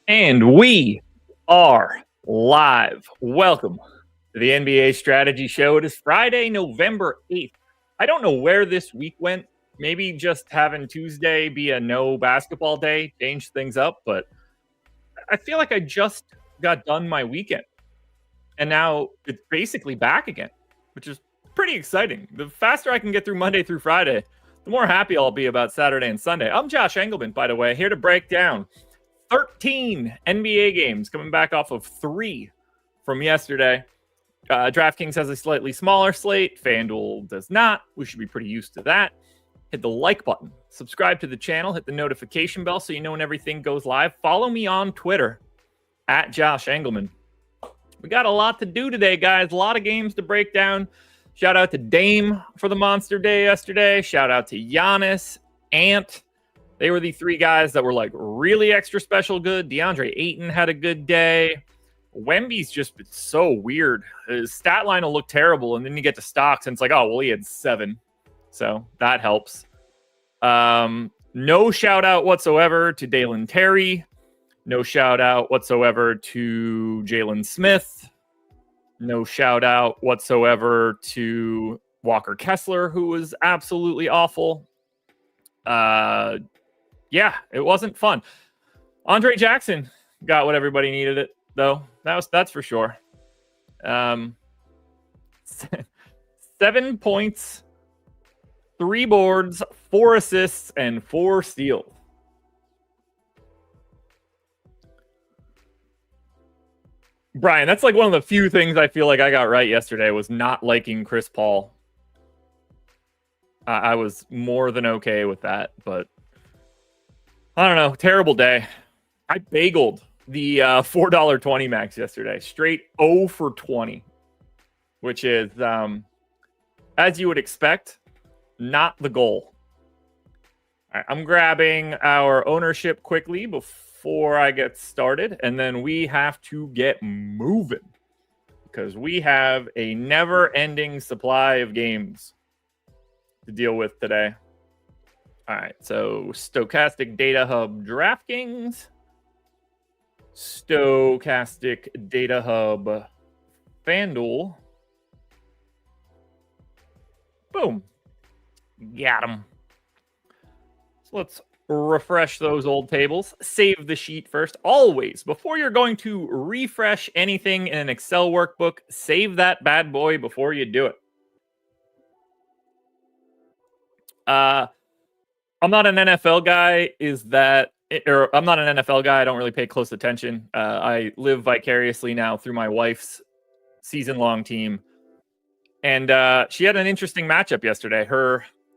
And we are live. Welcome to the NBA Strategy Show. It is Friday, November 8th. I don't know where this week went. Maybe just having Tuesday be a no basketball day changed things up, but I feel like I just got done my weekend. And now it's basically back again, which is pretty exciting. The faster I can get through Monday through Friday, the more happy I'll be about Saturday and Sunday. I'm Josh Engleman, by the way, here to break down 13 NBA games coming back off of 3 from yesterday. DraftKings has a slightly smaller slate. FanDuel does not. We should be pretty used to that. Hit the like button. Subscribe to the channel. Hit the notification bell so you know when everything goes live. Follow me on Twitter at Josh Engleman. We got a lot to do today, guys. A lot of games to break down. Shout out to Dame for the monster day yesterday. Shout out to Giannis, Ant. They were the 3 guys that were like really extra special good. DeAndre Ayton had a good day. Wemby's just been so weird. His stat line will look terrible, and then you get to stocks, and it's like, oh, well, he had 7. So that helps. No shout out whatsoever to Dalen Terry. No shout out whatsoever to Jalen Smith. No shout out whatsoever to Walker Kessler, who was absolutely awful. Yeah, it wasn't fun. Andre Jackson got what everybody needed it, though. That's for sure. 7 points, 3 boards, 4 assists, and 4 steals. Brian, that's like one of the few things I feel like I got right yesterday was not liking Chris Paul. I was more than okay with that, but I don't know. Terrible day. I bageled the $4.20 max yesterday. Straight 0 for 20, which is, as you would expect, not the goal. All right, I'm grabbing our ownership quickly before I get started, and then we have to get moving because we have a never-ending supply of games to deal with today. All right, so Stokastic Data Hub DraftKings, Stokastic Data Hub FanDuel. Boom. Got them. So let's refresh those old tables. Save the sheet first. Always, before you're going to refresh anything in an Excel workbook, save that bad boy before you do it. I'm not an NFL guy. I'm not an NFL guy. I don't really pay close attention. I live vicariously now through my wife's season-long team. And she had an interesting matchup yesterday.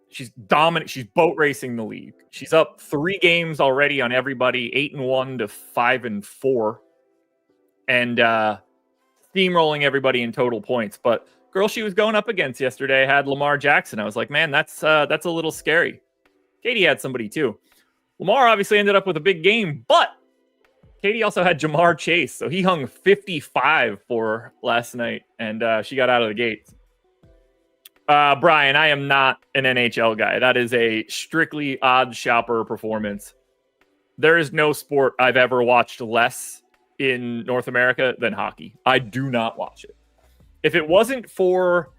She's dominant. She's boat racing the league. She's up 3 games already on everybody, 8-1 to 5-4, and steamrolling everybody in total points. But girl she was going up against yesterday had Lamar Jackson. I was like, man, that's a little scary. Katie had somebody too. Lamar obviously ended up with a big game, but Katie also had Jamar Chase, so he hung 55 for her last night, and she got out of the gate. Brian, I am not an NHL guy. That is a strictly odds shopper performance. There is no sport I've ever watched less in North America than hockey. I do not watch it. If it wasn't for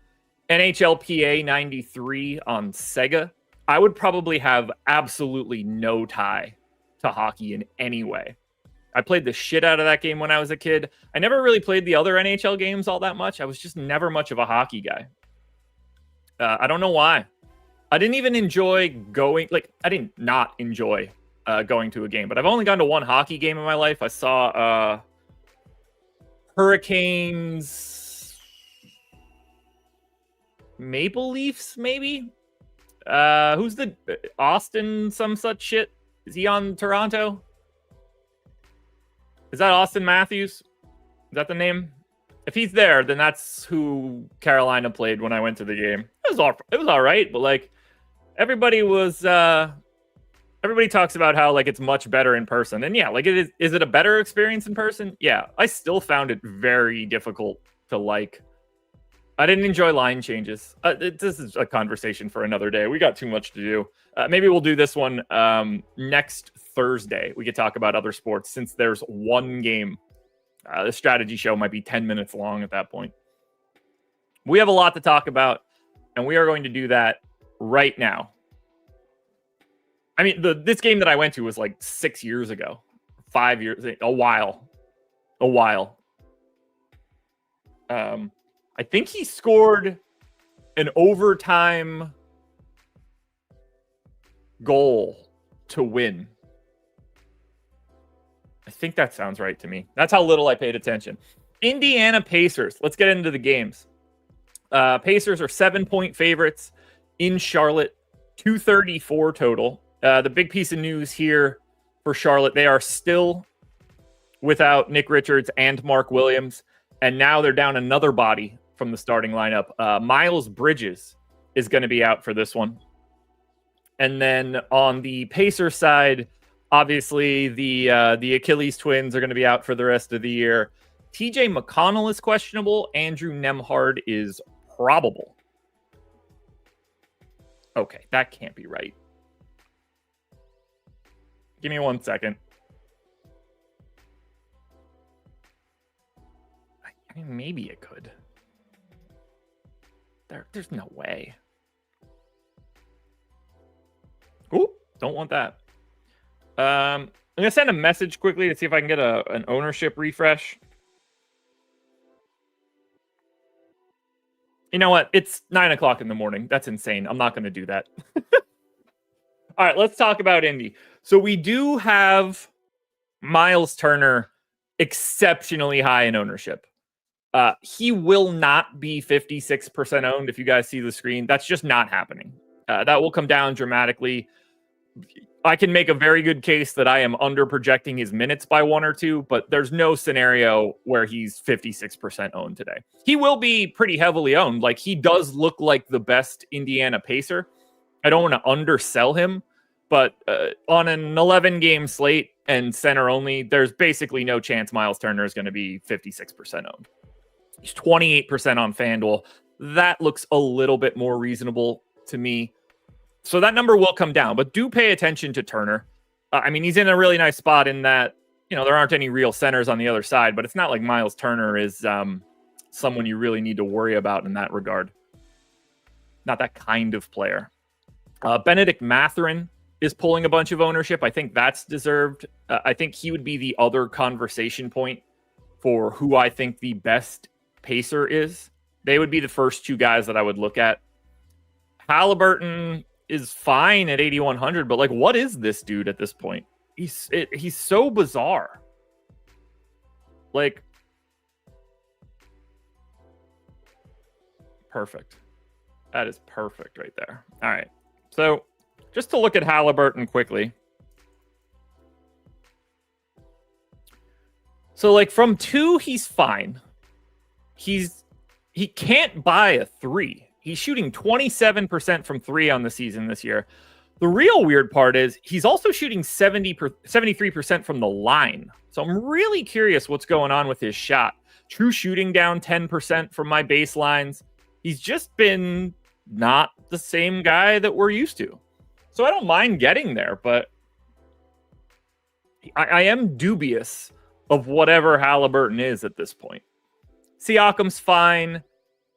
NHLPA 93 on Sega, I would probably have absolutely no tie to hockey in any way. I played the shit out of that game when I was a kid. I never really played the other NHL games all that much. I was just never much of a hockey guy. I don't know why. I didn't even enjoy going, I didn't not enjoy going to a game, but I've only gone to one hockey game in my life. I saw Hurricanes, Maple Leafs, maybe? Who's the Austin, some such shit? Is he on Toronto? Is that Austin Matthews? Is that the name? If he's there, then that's who Carolina played when I went to the game. It was all right, but everybody talks about how it's much better in person. And yeah, is it a better experience in person? Yeah. I still found it very difficult to I didn't enjoy line changes. This is a conversation for another day. We got too much to do. Maybe we'll do this one next Thursday. We could talk about other sports since there's one game. The strategy show might be 10 minutes long at that point. We have a lot to talk about, and we are going to do that right now. I mean, this game that I went to was like 6 years ago, 5 years, a while. I think he scored an overtime goal to win. I think that sounds right to me. That's how little I paid attention. Indiana Pacers. Let's get into the games. Pacers are 7-point favorites in Charlotte, 234 total. The big piece of news here for Charlotte, they are still without Nick Richards and Mark Williams, and now they're down another body from the starting lineup. Miles Bridges is going to be out for this one. And then on the Pacers side, obviously the Achilles twins are going to be out for the rest of the year. TJ McConnell is questionable. Andrew Nembhard is probable. Okay, that can't be right. Give me 1 second. I mean, maybe it could. There's no way. Ooh, don't want that. I'm going to send a message quickly to see if I can get an ownership refresh. You know what? It's 9 o'clock in the morning. That's insane. I'm not going to do that. All right, let's talk about Indy. So we do have Miles Turner exceptionally high in ownership. He will not be 56% owned if you guys see the screen. That's just not happening. That will come down dramatically. I can make a very good case that I am under projecting his minutes by 1 or 2, but there's no scenario where he's 56% owned today. He will be pretty heavily owned. Like, he does look like the best Indiana Pacer. I don't want to undersell him, but on an 11-game slate and center only, there's basically no chance Miles Turner is going to be 56% owned. He's 28% on FanDuel. That looks a little bit more reasonable to me. So that number will come down, but do pay attention to Turner. I mean, he's in a really nice spot in that, you know, there aren't any real centers on the other side, but it's not like Miles Turner is someone you really need to worry about in that regard. Not that kind of player. Benedict Mathurin is pulling a bunch of ownership. I think that's deserved. I think he would be the other conversation point for who I think the best Pacer is. They would be the first two guys that I would look at. Halliburton is fine at 8,100, but like, what is this dude at this point? He's so bizarre. Like, perfect. That is perfect right there. All right. So just to look at Halliburton quickly. So like from 2, he's fine. He can't buy a 3. He's shooting 27% from 3 on the season this year. The real weird part is he's also shooting 73% from the line. So I'm really curious what's going on with his shot. True shooting down 10% from my baselines. He's just been not the same guy that we're used to. So I don't mind getting there, but I am dubious of whatever Halliburton is at this point. Siakam's fine.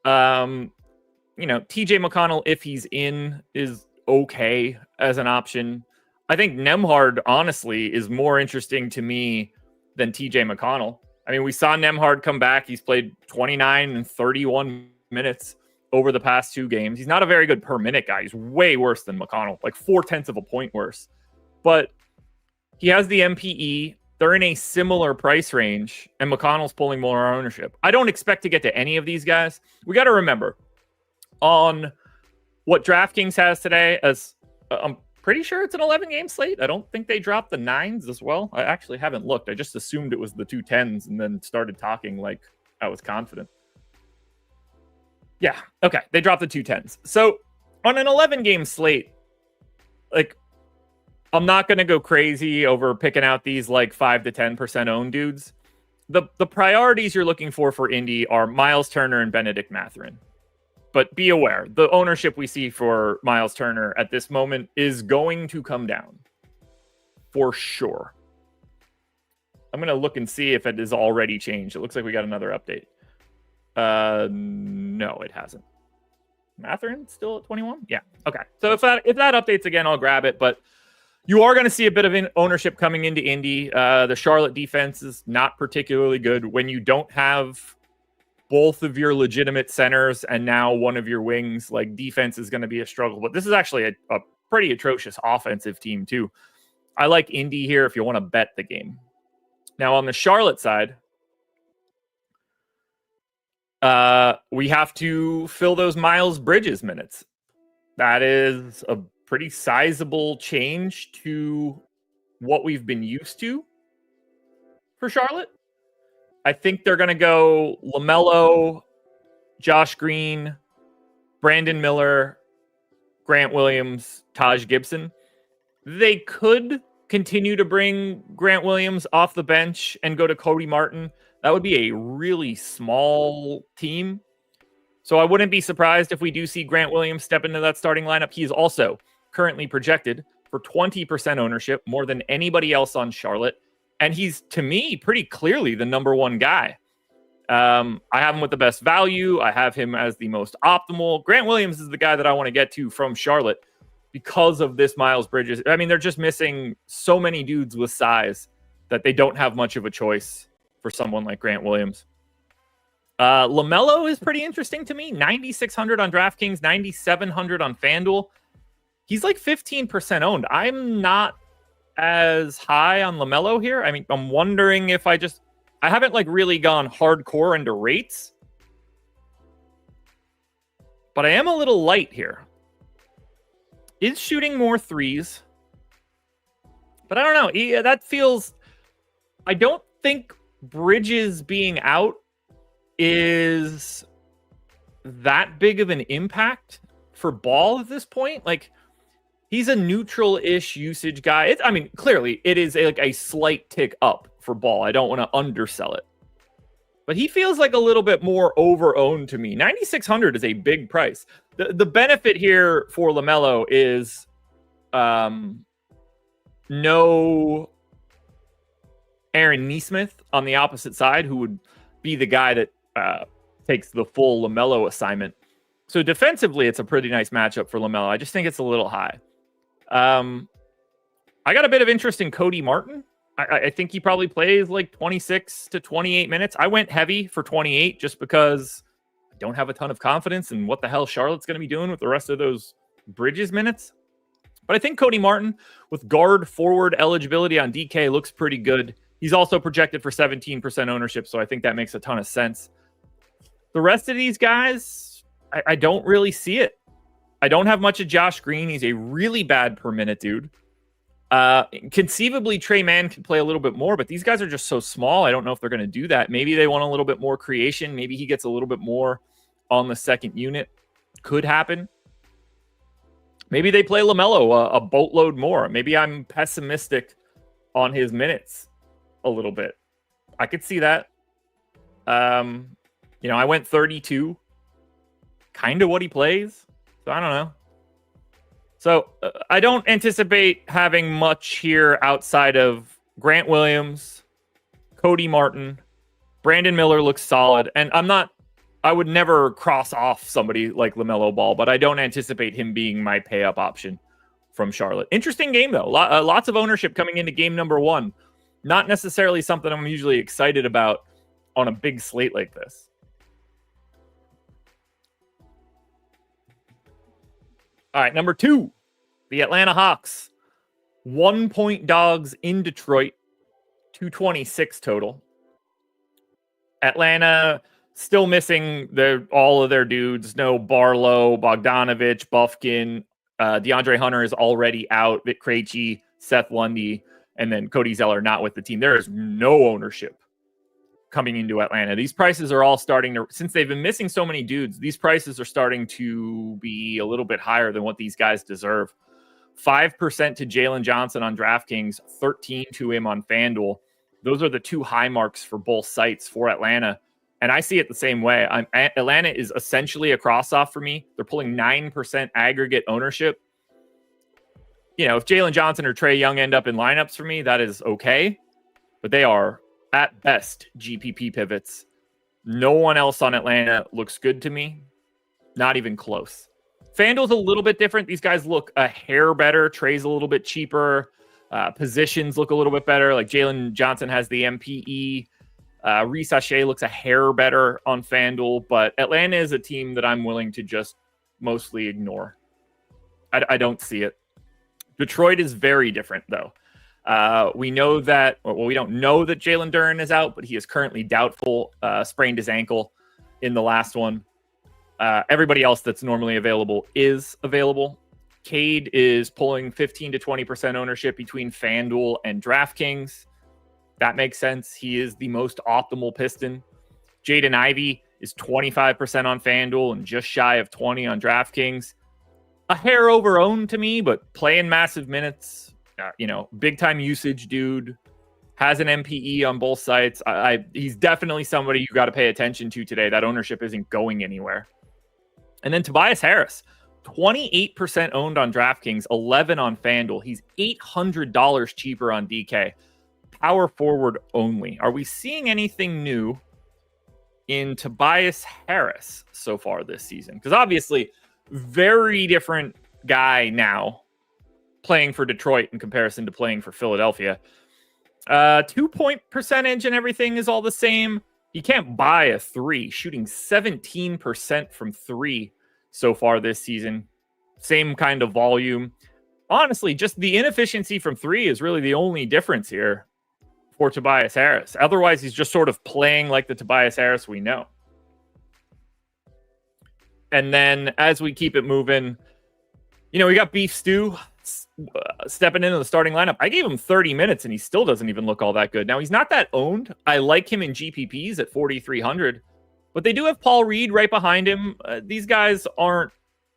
You know, TJ McConnell, if he's in, is okay as an option. I think Nembhard, honestly, is more interesting to me than TJ McConnell. I mean, we saw Nembhard come back. He's played 29 and 31 minutes over the past 2 games. He's not a very good per minute guy. He's way worse than McConnell, like 0.4 of a point worse. But he has the MPE. They're in a similar price range, and McConnell's pulling more ownership. I don't expect to get to any of these guys. We got to remember, on what DraftKings has today, as I'm pretty sure it's an 11-game slate. I don't think they dropped the 9s as well. I actually haven't looked. I just assumed it was the 2 10s and then started talking like I was confident. Yeah, okay. They dropped the 2 10s. So on an 11-game slate, like, I'm not going to go crazy over picking out these like 5 to 10% owned dudes. The priorities you're looking for Indy are Miles Turner and Benedict Mathurin. But be aware, the ownership we see for Miles Turner at this moment is going to come down for sure. I'm going to look and see if it is already changed. It looks like we got another update. No, it hasn't. Mathurin still at 21? Yeah. Okay. So if that updates again, I'll grab it. But you are going to see a bit of ownership coming into Indy. The Charlotte defense is not particularly good when you don't have both of your legitimate centers and now one of your wings. Like, defense is going to be a struggle. But this is actually a pretty atrocious offensive team too. I like Indy here if you want to bet the game. Now, on the Charlotte side, we have to fill those Miles Bridges minutes. That is a pretty sizable change to what we've been used to for Charlotte. I think they're going to go LaMelo, Josh Green, Brandon Miller, Grant Williams, Taj Gibson. They could continue to bring Grant Williams off the bench and go to Cody Martin. That would be a really small team. So I wouldn't be surprised if we do see Grant Williams step into that starting lineup. He is also currently projected for 20% ownership, more than anybody else on Charlotte. And he's, to me, pretty clearly the number one guy. I have him with the best value. I have him as the most optimal. Grant Williams is the guy that I want to get to from Charlotte because of this Miles Bridges. I mean, they're just missing so many dudes with size that they don't have much of a choice for someone like Grant Williams. LaMelo is pretty interesting to me. 9,600 on DraftKings, 9,700 on FanDuel. He's like 15% owned. I'm not as high on LaMelo here. I mean, I'm wondering if I haven't like really gone hardcore into rates, but I am a little light here. Is shooting more threes, but I don't know. That feels, I don't think Bridges being out is that big of an impact for Ball at this point. Like, he's a neutral-ish usage guy. I mean, clearly, it is a slight tick up for Ball. I don't want to undersell it. But he feels like a little bit more over-owned to me. 9,600 is a big price. The benefit here for LaMelo is no Aaron Nesmith on the opposite side, who would be the guy that takes the full LaMelo assignment. So defensively, it's a pretty nice matchup for LaMelo. I just think it's a little high. I got a bit of interest in Cody Martin. I think he probably plays like 26 to 28 minutes. I went heavy for 28 just because I don't have a ton of confidence in what the hell Charlotte's going to be doing with the rest of those Bridges minutes. But I think Cody Martin, with guard forward eligibility on DK, looks pretty good. He's also projected for 17% ownership, so I think that makes a ton of sense. The rest of these guys, I don't really see it. I don't have much of Josh Green. He's a really bad per minute dude. Conceivably, Trey Mann can play a little bit more, but these guys are just so small. I don't know if they're going to do that. Maybe they want a little bit more creation. Maybe he gets a little bit more on the second unit. Could happen. Maybe they play LaMelo a boatload more. Maybe I'm pessimistic on his minutes a little bit. I could see that. I went 32. Kind of what he plays. So I don't know. So I don't anticipate having much here outside of Grant Williams, Cody Martin, Brandon Miller looks solid. And I would never cross off somebody like LaMelo Ball, but I don't anticipate him being my pay up option from Charlotte. Interesting game though. Lots of ownership coming into game number 1. Not necessarily something I'm usually excited about on a big slate like this. All right, number 2, the Atlanta Hawks. 1-point dogs in Detroit, 226 total. Atlanta still missing all of their dudes. No Barlow, Bogdanovich, Bufkin. DeAndre Hunter is already out. Vic Krejci, Seth Lundy, and then Cody Zeller not with the team. There is no ownership coming into Atlanta. These prices are all starting to, since they've been missing so many dudes, these prices are starting to be a little bit higher than what these guys deserve. 5% to Jalen Johnson on DraftKings, 13 to him on FanDuel. Those are the two high marks for both sites for Atlanta. And I see it the same way. Atlanta is essentially a cross-off for me. They're pulling 9% aggregate ownership. If Jalen Johnson or Trae Young end up in lineups for me, that is okay. But they are, at best, GPP pivots. No one else on Atlanta looks good to me. Not even close. FanDuel's a little bit different. These guys look a hair better. Trae's a little bit cheaper. Positions look a little bit better. Like Jalen Johnson has the MPE. Reese Shea looks a hair better on FanDuel, but Atlanta is a team that I'm willing to just mostly ignore. I don't see it. Detroit is very different, though. We know that, we don't know that Jalen Duren is out, but he is currently doubtful, sprained his ankle in the last one. Everybody else that's normally available is available. Cade is pulling 15 to 20% ownership between FanDuel and DraftKings. That makes sense. He is the most optimal Piston. Jaden Ivey is 25% on FanDuel and just shy of 20 on DraftKings. A hair over owned to me, but playing massive minutes, big time usage dude, has an MPE on both sites. He's definitely somebody you got to pay attention to today. That ownership isn't going anywhere. And then Tobias Harris, 28% owned on DraftKings, 11 on FanDuel. He's $800 cheaper on DK. Power forward only. Are we seeing anything new in Tobias Harris so far this season? Because obviously, very different guy now playing for Detroit in comparison to playing for Philadelphia. 2-point percentage and everything is all the same. He can't buy a three, shooting 17% from three so far this season. Same kind of volume. Honestly, just the inefficiency from three is really the only difference here for Tobias Harris. Otherwise, he's just sort of playing like the Tobias Harris we know. And then as we keep it moving, we got Beef Stew stepping into the starting lineup. I gave him 30 minutes and he still doesn't even look all that good. Now, he's not that owned. I like him in GPPs at 4,300, but they do have Paul Reed right behind him. These guys aren't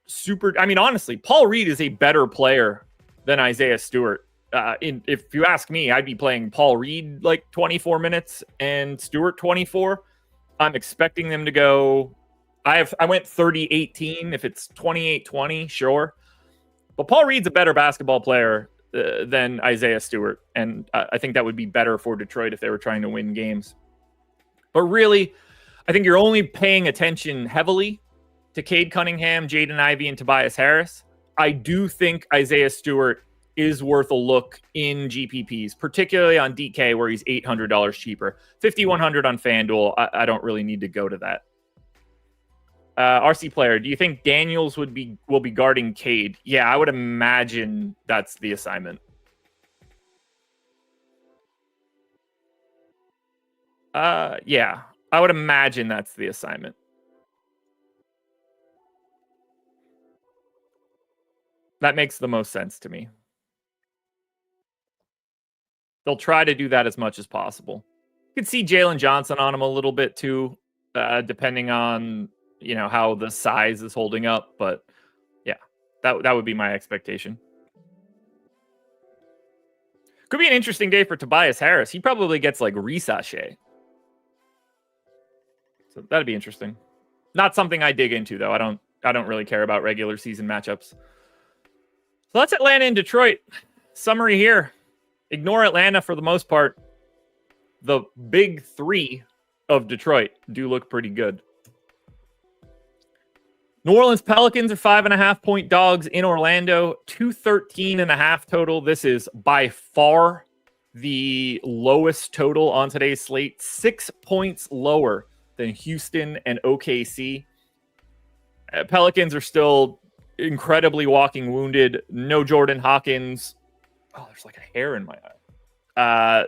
super. Honestly, Paul Reed is a better player than Isaiah Stewart. If you ask me, I'd be playing Paul Reed like 24 minutes and Stewart 24. I'm expecting them to go. I went 30-18. If it's 28-20, sure. But Paul Reed's a better basketball player than Isaiah Stewart. And I think that would be better for Detroit if they were trying to win games. But really, I think you're only paying attention heavily to Cade Cunningham, Jaden Ivey, and Tobias Harris. I do think Isaiah Stewart is worth a look in GPPs, particularly on DK where he's $800 cheaper. $5,100 on FanDuel. I don't really need to go to that. RC player, do you think Daniels will be guarding Cade? Yeah, I would imagine that's the assignment. Yeah, I would imagine that's the assignment. That makes the most sense to me. They'll try to do that as much as possible. You could see Jalen Johnson on him a little bit too, depending on how the size is holding up. But yeah, that would be my expectation. Could be an interesting day for Tobias Harris. He probably gets like Reese Shea. So that'd be interesting. Not something I dig into though. I don't really care about regular season matchups. So that's Atlanta and Detroit. Summary here. Ignore Atlanta for the most part. The big three of Detroit do look pretty good. New Orleans Pelicans are 5.5-point dogs in Orlando. 213.5 total. This is by far the lowest total on today's slate. 6 points lower than Houston and OKC. Pelicans are still incredibly walking wounded. No Jordan Hawkins. Oh, there's like a hair in my eye.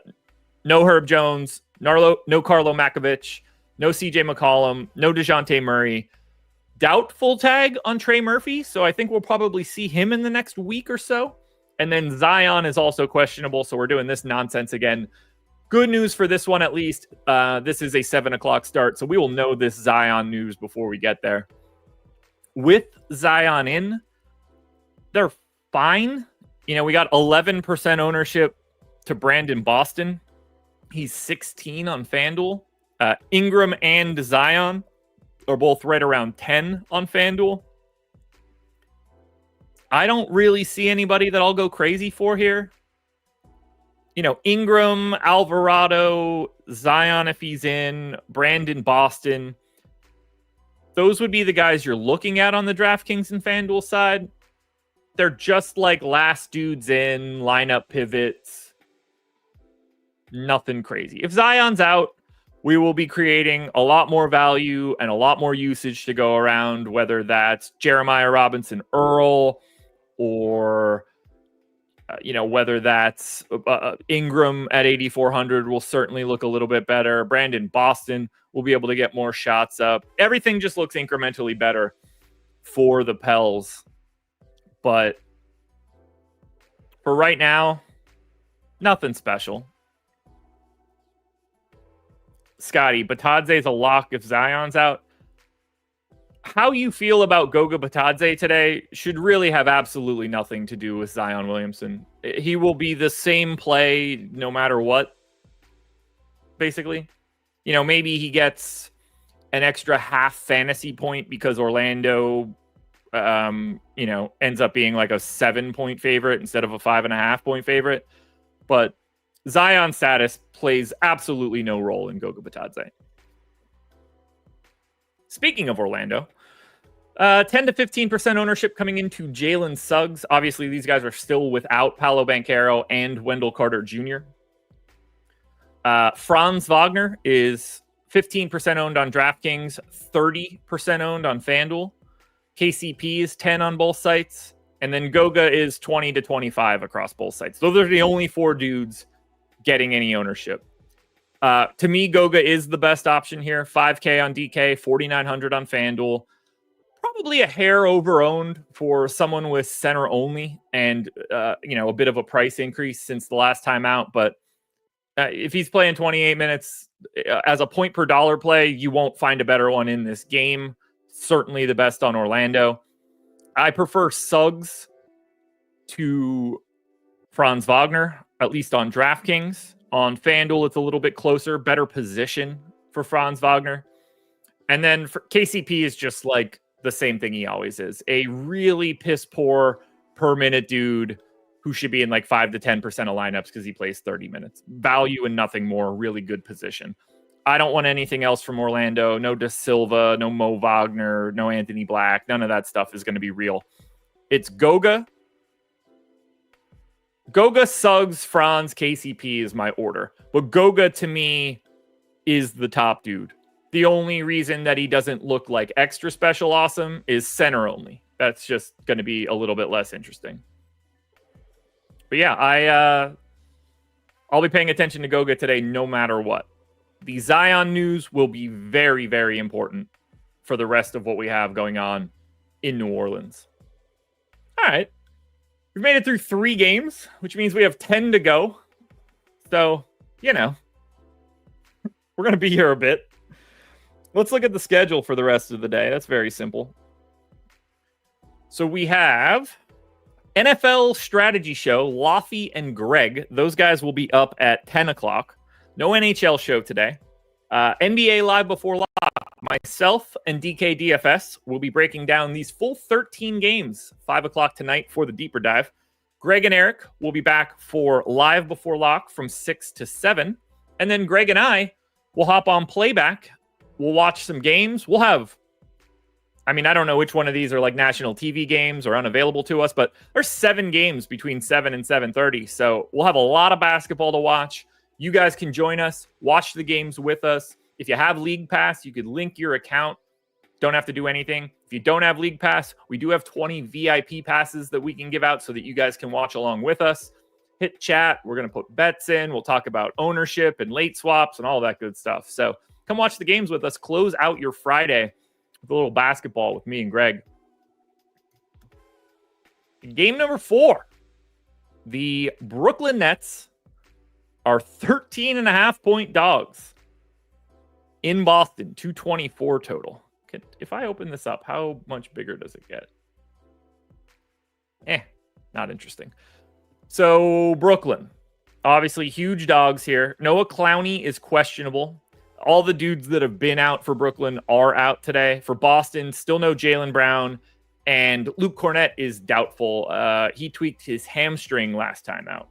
No Herb Jones. No Carlo Makovich. No CJ McCollum. No DeJounte Murray. Doubtful tag on Trey Murphy, so I think we'll probably see him in the next week or so. And then Zion is also questionable, so we're doing this nonsense again. Good news for this one, at least. This is a 7 o'clock start, so we will know this Zion news before we get there. With Zion in, they're fine. We got 11% ownership to Brandon Boston. He's 16 on FanDuel. Ingram and Zion are both right around 10 on FanDuel. I don't really see anybody that I'll go crazy for here. Ingram, Alvarado, Zion if he's in, Brandon Boston. Those would be the guys you're looking at on the DraftKings and FanDuel side. They're just like last dudes in, lineup pivots. Nothing crazy. If Zion's out, we will be creating a lot more value and a lot more usage to go around, whether that's Jeremiah Robinson Earl or, whether that's Ingram at 8,400 will certainly look a little bit better. Brandon Boston will be able to get more shots up. Everything just looks incrementally better for the Pels. But for right now, nothing special. Scotty, Batadze's a lock if Zion's out. How you feel about Goga Batadze today should really have absolutely nothing to do with Zion Williamson. He will be the same play no matter what, basically. Maybe he gets an extra half fantasy point because Orlando, ends up being like a 7-point favorite instead of a 5.5-point favorite. But Zion's status plays absolutely no role in Goga Batadze. Speaking of Orlando, 10 to 15% ownership coming into Jalen Suggs. Obviously, these guys are still without Paolo Banchero and Wendell Carter Jr. Franz Wagner is 15% owned on DraftKings, 30% owned on FanDuel. KCP is 10 on both sites. And then Goga is 20 to 25 across both sites. Those are the only four dudes getting any ownership. To me, Goga is the best option here. 5K on DK, 4,900 on FanDuel. Probably a hair over-owned for someone with center only and, a bit of a price increase since the last time out. But if he's playing 28 minutes as a point per dollar play, you won't find a better one in this game. Certainly the best on Orlando. I prefer Suggs to Franz Wagner, at least on DraftKings. On FanDuel, it's a little bit closer, better position for Franz Wagner. And then for KCP is just like the same thing he always is. A really piss poor per minute dude who should be in like 5 to 10% of lineups because he plays 30 minutes. Value and nothing more. Really good position. I don't want anything else from Orlando. No Da Silva, no Mo Wagner, no Anthony Black. None of that stuff is going to be real. It's Goga, Suggs, Franz, KCP is my order. But Goga, to me, is the top dude. The only reason that he doesn't look like extra special awesome is center only. That's just going to be a little bit less interesting. But yeah, I'll be paying attention to Goga today no matter what. The Zion news will be very, very important for the rest of what we have going on in New Orleans. All right. We've made it through 3 games, which means we have 10 to go. So, we're going to be here a bit. Let's look at the schedule for the rest of the day. That's very simple. So we have NFL Strategy Show, Laffy and Greg. Those guys will be up at 10 o'clock. No NHL show today. NBA Live Before Lock. Myself and DK DFS will be breaking down these full 13 games, 5 o'clock tonight for the deeper dive. Greg and Eric will be back for Live Before Lock from 6 to 7. And then Greg and I will hop on Playback. We'll watch some games. We'll have, I don't know which one of these are like national TV games or unavailable to us, but there's 7 games between 7 and 7:30. So we'll have a lot of basketball to watch. You guys can join us, watch the games with us. If you have League Pass, you could link your account. Don't have to do anything. If you don't have League Pass, we do have 20 VIP passes that we can give out so that you guys can watch along with us. Hit chat. We're going to put bets in. We'll talk about ownership and late swaps and all that good stuff. So come watch the games with us. Close out your Friday with a little basketball with me and Greg. Game number 4. The Brooklyn Nets are 13.5-point dogs in Boston, 224 total. If I open this up, how much bigger does it get? Not interesting. So Brooklyn, obviously huge dogs here. Noah Clowney is questionable. all the dudes that have been out for Brooklyn are out today. For Boston, still no Jaylen Brown, and Luke Cornett is doubtful. He tweaked his hamstring last time out.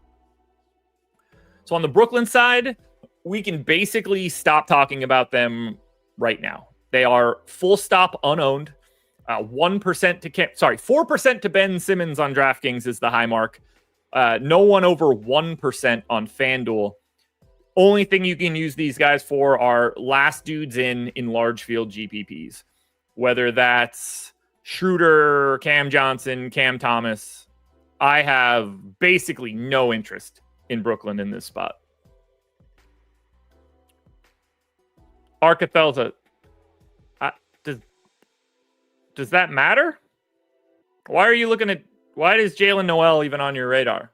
So on the Brooklyn side, we can basically stop talking about them right now. They are full stop unowned. 1% to 4% to Ben Simmons on DraftKings is the high mark. No one over 1% on FanDuel. Only thing you can use these guys for are last dudes in large field GPPs, whether that's Schroeder, Cam Johnson, Cam Thomas. I have basically no interest in Brooklyn in this spot. Arcathel's does that matter? Why is Jalen Noel even on your radar?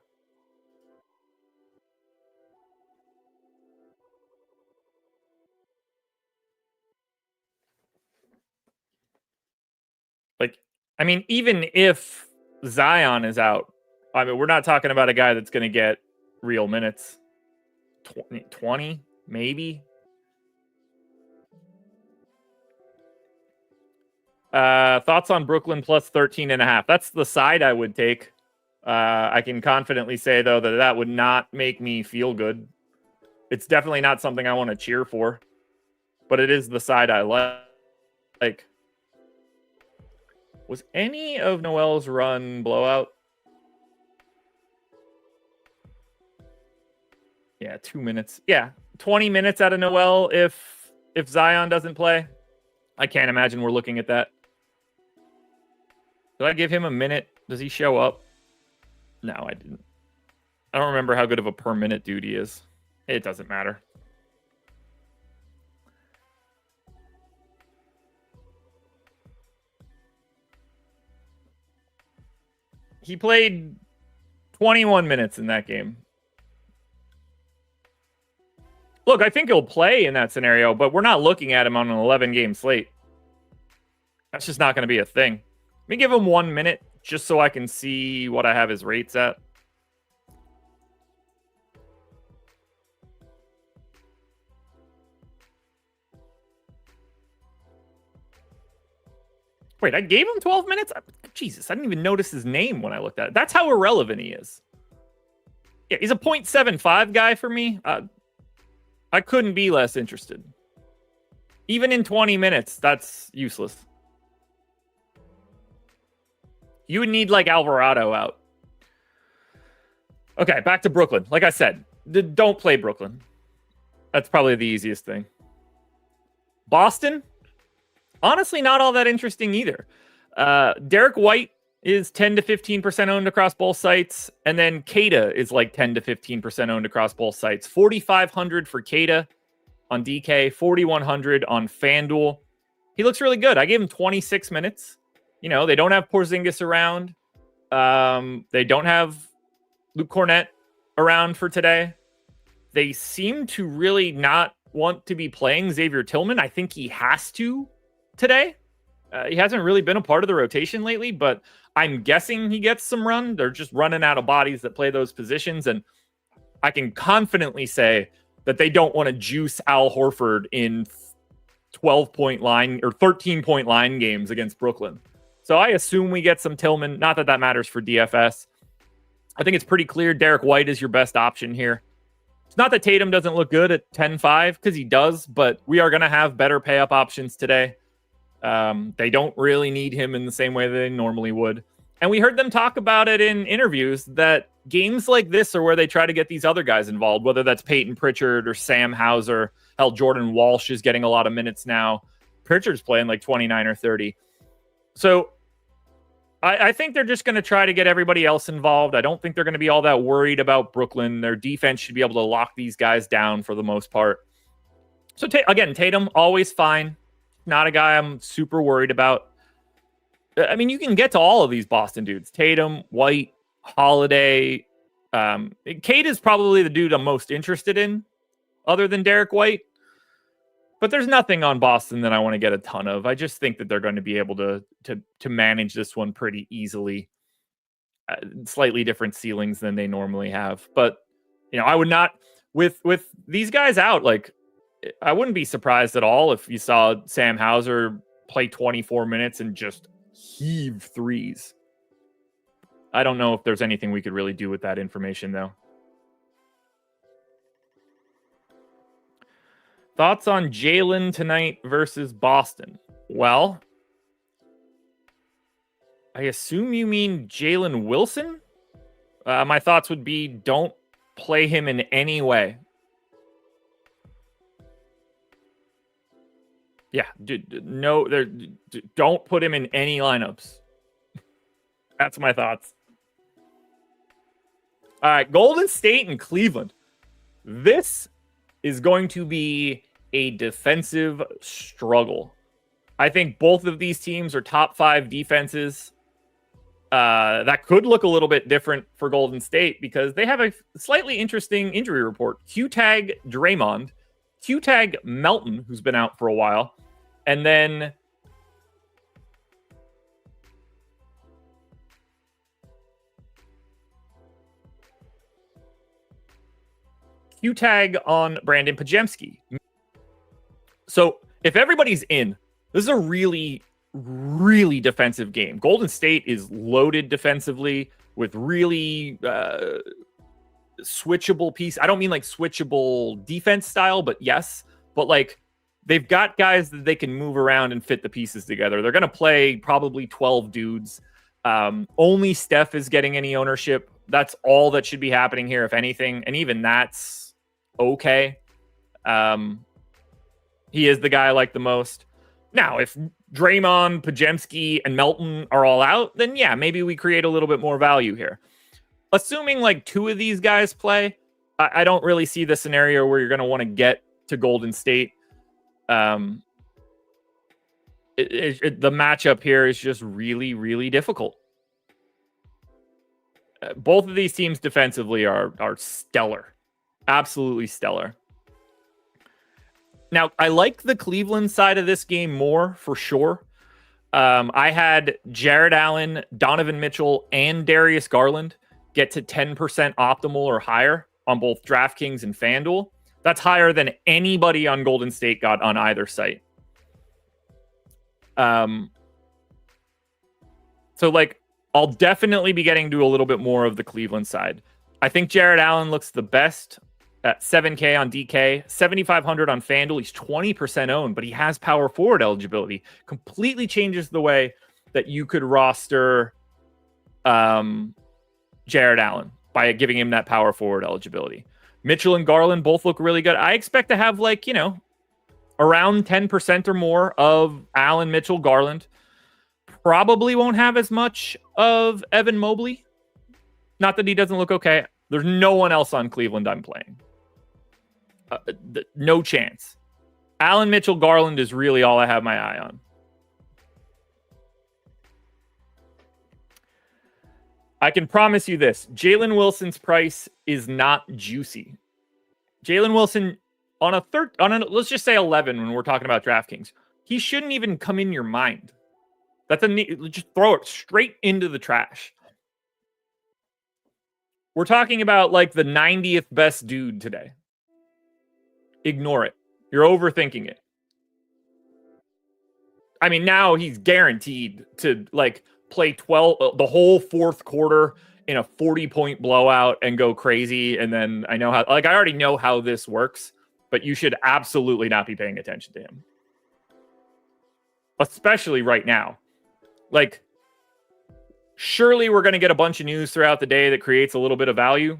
I mean, even if Zion is out, I mean, we're not talking about a guy that's going to get real minutes. 20, maybe. Thoughts on Brooklyn plus 13.5? That's the side I would take. I can confidently say, though, that would not make me feel good. It's definitely not something I want to cheer for, but it is the side I like. Was any of Noel's run blowout? Yeah, 2 minutes. Yeah, 20 minutes out of Noel if Zion doesn't play. I can't imagine we're looking at that. Did I give him a minute? Does he show up? No, I didn't. I don't remember how good of a per minute dude he is. It doesn't matter. He played 21 minutes in that game. Look, I think he'll play in that scenario, but we're not looking at him on an 11-game slate. That's just not going to be a thing. Let me give him 1 minute just so I can see what I have his rates at. Wait, I gave him 12 minutes? Jesus, I didn't even notice his name when I looked at it. That's how irrelevant he is. Yeah, he's a 0.75 guy for me. I couldn't be less interested. Even in 20 minutes, that's useless. You would need like Alvarado out. Okay, back to Brooklyn. Like I said, don't play Brooklyn. That's probably the easiest thing. Boston, honestly, not all that interesting either. Derek White is 10 to 15% owned across both sites. And then Keita is like 10 to 15% owned across both sites. 4,500 for Keita on DK, 4,100 on FanDuel. He looks really good. I gave him 26 minutes. You know, they don't have Porzingis around. They don't have Luke Cornett around for today. They seem to really not want to be playing Xavier Tillman. I think he has to today. He hasn't really been a part of the rotation lately, but I'm guessing he gets some run. They're just running out of bodies that play those positions. And I can confidently say that they don't want to juice Al Horford in 12-point line or 13-point line games against Brooklyn. So I assume we get some Tillman. Not that that matters for DFS. I think it's pretty clear Derek White is your best option here. It's not that Tatum doesn't look good at 10-5 because he does, but we are going to have better pay-up options today. They don't really need him in the same way they normally would. And we heard them talk about it in interviews that games like this are where they try to get these other guys involved, whether that's Peyton Pritchard or Sam Hauser. Hell, Jordan Walsh is getting a lot of minutes now. Pritchard's playing like 29 or 30. So I think they're just going to try to get everybody else involved. I don't think they're going to be all that worried about Brooklyn. Their defense should be able to lock these guys down for the most part. So again, Tatum, always fine. Not a guy I'm super worried about. I mean, you can get to all of these Boston dudes. Tatum, White, Holiday. Kate is probably the dude I'm most interested in other than Derek White. But there's nothing on Boston that I want to get a ton of. I just think that they're going to be able to manage this one pretty easily. Slightly different ceilings than they normally have. But, you know, I would not, with these guys out, like, I wouldn't be surprised at all if you saw Sam Hauser play 24 minutes and just heave threes. I don't know if there's anything we could really do with that information, though. Thoughts on Jalen tonight versus Boston? Well, I assume you mean Jalen Wilson? My thoughts would be don't play him in any way. Yeah, don't put him in any lineups. That's my thoughts. All right, Golden State and Cleveland. This is going to be a defensive struggle. I think both of these teams are top 5 defenses. That could look a little bit different for Golden State because they have a slightly interesting injury report. Q-tag Draymond, Q-tag Melton, who's been out for a while, and then Q-tag on Brandon Pajemski. So if everybody's in, this is a really, really defensive game. Golden State is loaded defensively with really switchable piece. I don't mean like switchable defense style, but yes. But like they've got guys that they can move around and fit the pieces together. They're going to play probably 12 dudes. Only Steph is getting any ownership. That's all that should be happening here, if anything. And even that's okay. He is the guy I like the most. Now, if Draymond, Pajemski, and Melton are all out, then yeah, maybe we create a little bit more value here. Assuming like 2 of these guys play, I don't really see the scenario where you're going to want to get to Golden State. The matchup here is just really, really difficult. Both of these teams defensively are stellar. Absolutely stellar. Now, I like the Cleveland side of this game more, for sure. I had Jared Allen, Donovan Mitchell, and Darius Garland get to 10% optimal or higher on both DraftKings and FanDuel. That's higher than anybody on Golden State got on either site. So, like, I'll definitely be getting to a little bit more of the Cleveland side. I think Jared Allen looks the best at 7K on DK, 7,500 on FanDuel. He's 20% owned, but he has power forward eligibility. Completely changes the way that you could roster Jared Allen by giving him that power forward eligibility. Mitchell and Garland both look really good. I expect to have like, around 10% or more of Allen, Mitchell, Garland. Probably won't have as much of Evan Mobley. Not that he doesn't look okay. There's no one else on Cleveland I'm playing. No chance. Allen, Mitchell, Garland is really all I have my eye on. I can promise you this. Jalen Wilson's price is not juicy. Jalen Wilson on a let's just say 11 when we're talking about DraftKings. He shouldn't even come in your mind. Just throw it straight into the trash. We're talking about like the 90th best dude today. Ignore it. You're overthinking it. I mean, now he's guaranteed to like play the whole fourth quarter in a 40-point blowout and go crazy. And then I already know how this works, but you should absolutely not be paying attention to him. Especially right now. Like, surely we're going to get a bunch of news throughout the day that creates a little bit of value.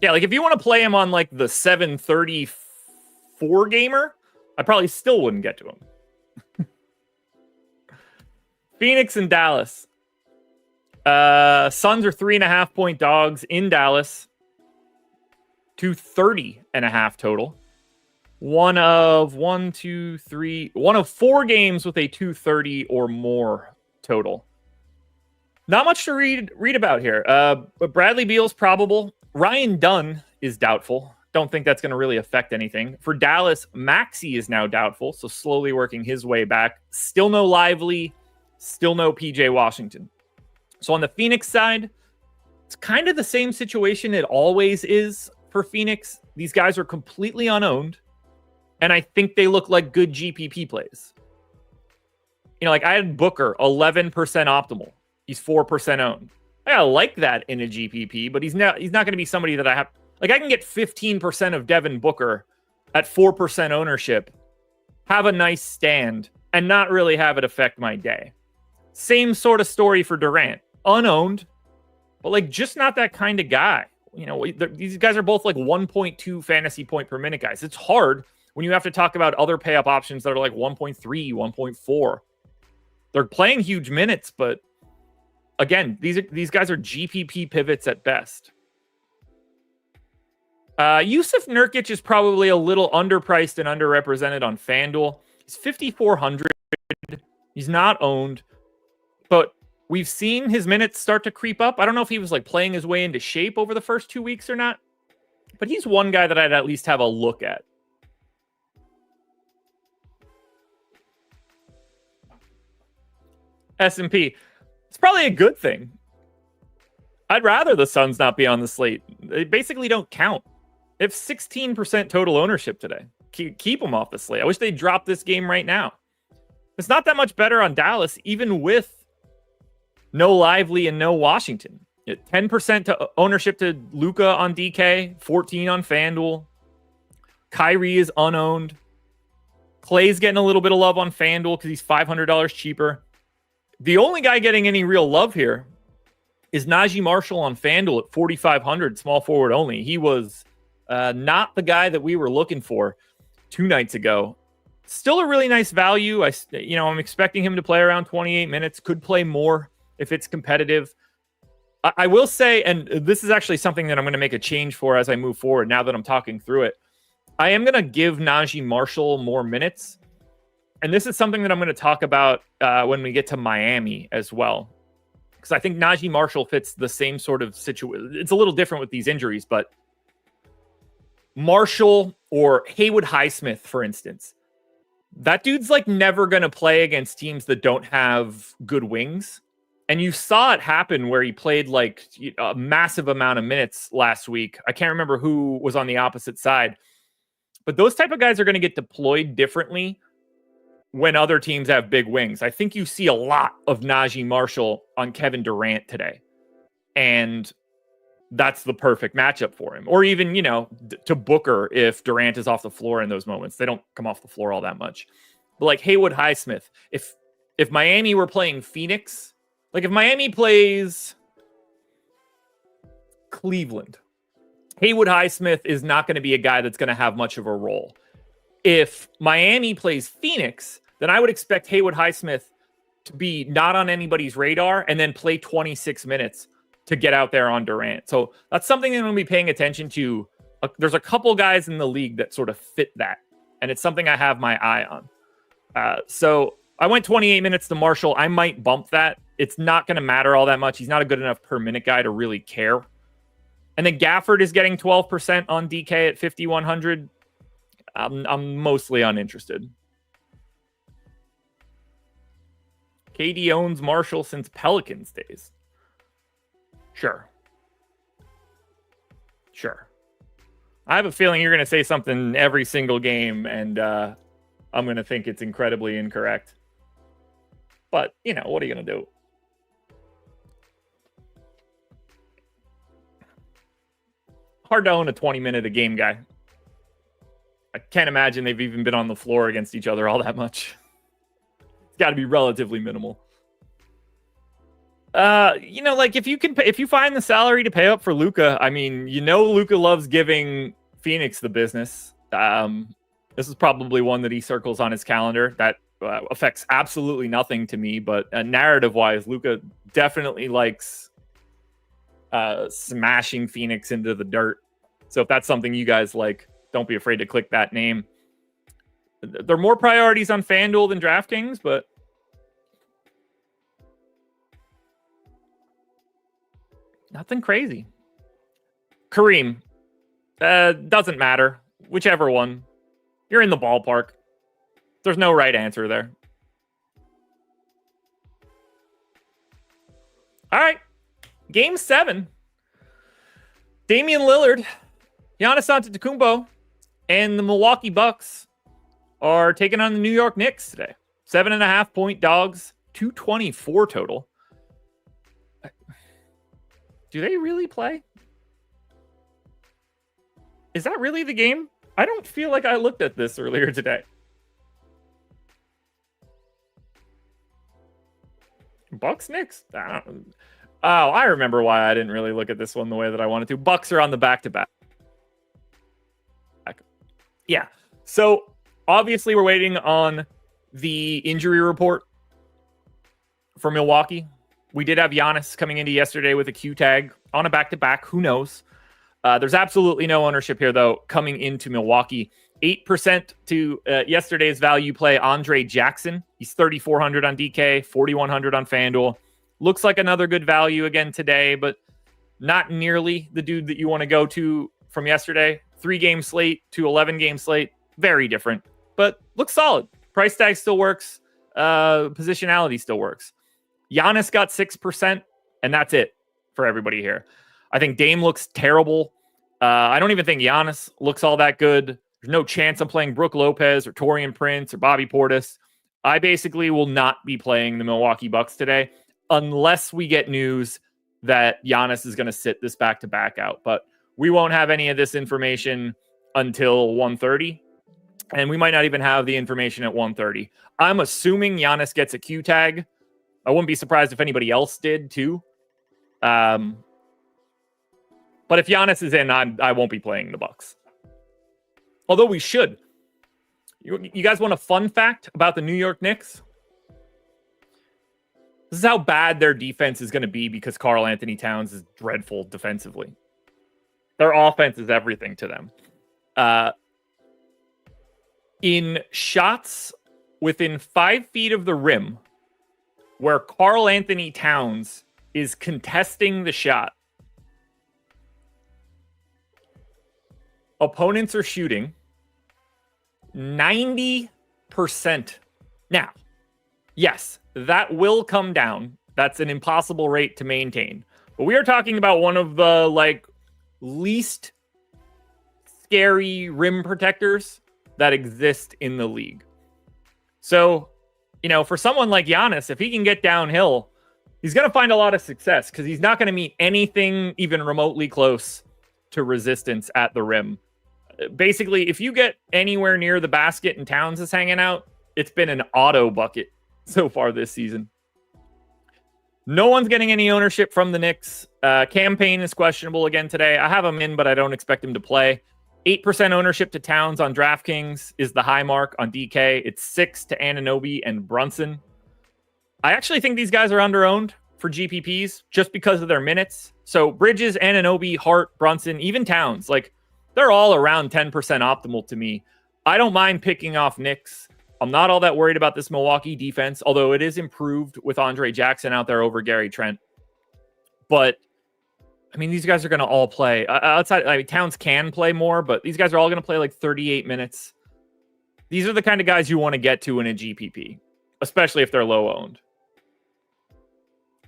Yeah, like if you want to play him on like the 734 gamer, I probably still wouldn't get to him. Phoenix and Dallas. Suns are 3.5-point dogs in Dallas. 230.5 total. One of 4 games with a 230 or more total. Not much to read about here. But Bradley Beal's probable. Ryan Dunn is doubtful. Don't think that's going to really affect anything. For Dallas, Maxey is now doubtful, so slowly working his way back. Still no Lively. Still no PJ Washington. So on the Phoenix side, it's kind of the same situation it always is for Phoenix. These guys are completely unowned, and I think they look like good GPP plays. Like I had Booker 11% optimal. He's 4% owned. I like that in a GPP, but he's not going to be somebody that I have. Like I can get 15% of Devin Booker at 4% ownership, have a nice stand, and not really have it affect my day. Same sort of story for Durant. Unowned, but just not that kind of guy. These guys are both 1.2 fantasy point per minute guys. It's hard when you have to talk about other pay up options that are 1.3, 1.4. They're playing huge minutes, but again, these guys are GPP pivots at best. Yusuf Nurkic is probably a little underpriced and underrepresented on FanDuel. He's 5,400. He's not owned, but we've seen his minutes start to creep up. I don't know if he was playing his way into shape over the first 2 weeks or not, but he's one guy that I'd at least have a look at. S&P. It's probably a good thing. I'd rather the Suns not be on the slate. They basically don't count. They have 16% total ownership today. Keep them off the slate. I wish they'd drop this game right now. It's not that much better on Dallas, even with no Lively and no Washington. 10% to ownership to Luka on DK, 14 on FanDuel. Kyrie is unowned. Clay's getting a little bit of love on FanDuel because he's $500 cheaper. The only guy getting any real love here is Najee Marshall on FanDuel at 4,500, small forward only. He was not the guy that we were looking for 2 nights ago. Still a really nice value. I'm expecting him to play around 28 minutes. Could play more if it's competitive. I will say, and this is actually something that I'm going to make a change for as I move forward now that I'm talking through it. I am going to give Najee Marshall more minutes. And this is something that I'm going to talk about when we get to Miami as well. Because I think Najee Marshall fits the same sort of situation. It's a little different with these injuries, but Marshall or Haywood Highsmith, for instance, that dude's never going to play against teams that don't have good wings. And you saw it happen where he played a massive amount of minutes last week. I can't remember who was on the opposite side. But those type of guys are going to get deployed differently when other teams have big wings. I think you see a lot of Najee Marshall on Kevin Durant today. And that's the perfect matchup for him. Or even, to Booker if Durant is off the floor in those moments. They don't come off the floor all that much. But Haywood Highsmith, if Miami were playing Phoenix, if Miami plays Cleveland, Haywood Highsmith is not going to be a guy that's going to have much of a role. If Miami plays Phoenix, then I would expect Haywood Highsmith to be not on anybody's radar and then play 26 minutes to get out there on Durant. So that's something that I'm going to be paying attention to. There's a couple guys in the league that sort of fit that, and it's something I have my eye on. So I went 28 minutes to Marshall. I might bump that. It's not going to matter all that much. He's not a good enough per minute guy to really care. And then Gafford is getting 12% on DK at 5,100. I'm mostly uninterested. KD owns Marshall since Pelicans days. Sure. I have a feeling you're going to say something every single game, and I'm going to think it's incredibly incorrect. But, what are you going to do? Hard to own a 20-minute a game guy. I can't imagine they've even been on the floor against each other all that much. It's got to be relatively minimal. If you find the salary to pay up for Luka, Luka loves giving Phoenix the business. This is probably one that he circles on his calendar. That affects absolutely nothing to me, but narrative-wise, Luka definitely likes smashing Phoenix into the dirt. So if that's something you guys like, don't be afraid to click that name. There are more priorities on FanDuel than DraftKings, but nothing crazy. Kareem, doesn't matter. Whichever one. You're in the ballpark. There's no right answer there. All right. Game 7. Damian Lillard. Giannis Antetokounmpo and the Milwaukee Bucks are taking on the New York Knicks today. 7.5 point dogs, 224 total. Do they really play? Is that really the game? I don't feel like I looked at this earlier today. Bucks Knicks? I remember why I didn't really look at this one the way that I wanted to. Bucks are on the back-to-back. Yeah. So obviously we're waiting on the injury report for Milwaukee. We did have Giannis coming into yesterday with a Q tag on a back-to-back. Who knows? There's absolutely no ownership here, though, coming into Milwaukee. 8% to yesterday's value play, Andre Jackson. He's 3,400 on DK, 4,100 on FanDuel. Looks like another good value again today, but not nearly the dude that you want to go to from yesterday. 3-game slate to 11-game slate. Very different, but looks solid. Price tag still works. Positionality still works. Giannis got 6%, and that's it for everybody here. I think Dame looks terrible. I don't even think Giannis looks all that good. There's no chance I'm playing Brook Lopez or Taurean Prince or Bobby Portis. I basically will not be playing the Milwaukee Bucks today unless we get news that Giannis is going to sit this back-to-back out. But we won't have any of this information until 1:30, and we might not even have the information at 1:30. I'm assuming Giannis gets a Q tag. I wouldn't be surprised if anybody else did too. But if Giannis is in, I won't be playing the Bucks. Although we should. You guys want a fun fact about the New York Knicks? This is how bad their defense is going to be because Karl Anthony Towns is dreadful defensively. Their offense is everything to them. In shots within 5 feet of the rim, where Karl Anthony Towns is contesting the shot, opponents are shooting 90%. Now, yes, that will come down. That's an impossible rate to maintain. But we are talking about one of the least scary rim protectors that exist in the league. So, for someone like Giannis, if he can get downhill, he's going to find a lot of success because he's not going to meet anything even remotely close to resistance at the rim. Basically, if you get anywhere near the basket and Towns is hanging out, it's been an auto bucket so far this season. No one's getting any ownership from the Knicks. Campaign is questionable again today. I have him in, but I don't expect him to play. 8% ownership to Towns on DraftKings is the high mark on DK. It's 6 to Anunoby and Brunson. I actually think these guys are underowned for GPPs just because of their minutes. So Bridges, Anunoby, Hart, Brunson, even Towns, they're all around 10% optimal to me. I don't mind picking off Knicks. I'm not all that worried about this Milwaukee defense, although it is improved with Andre Jackson out there over Gary Trent. But these guys are going to all play. Towns can play more, but these guys are all going to play 38 minutes. These are the kind of guys you want to get to in a GPP, especially if they're low owned.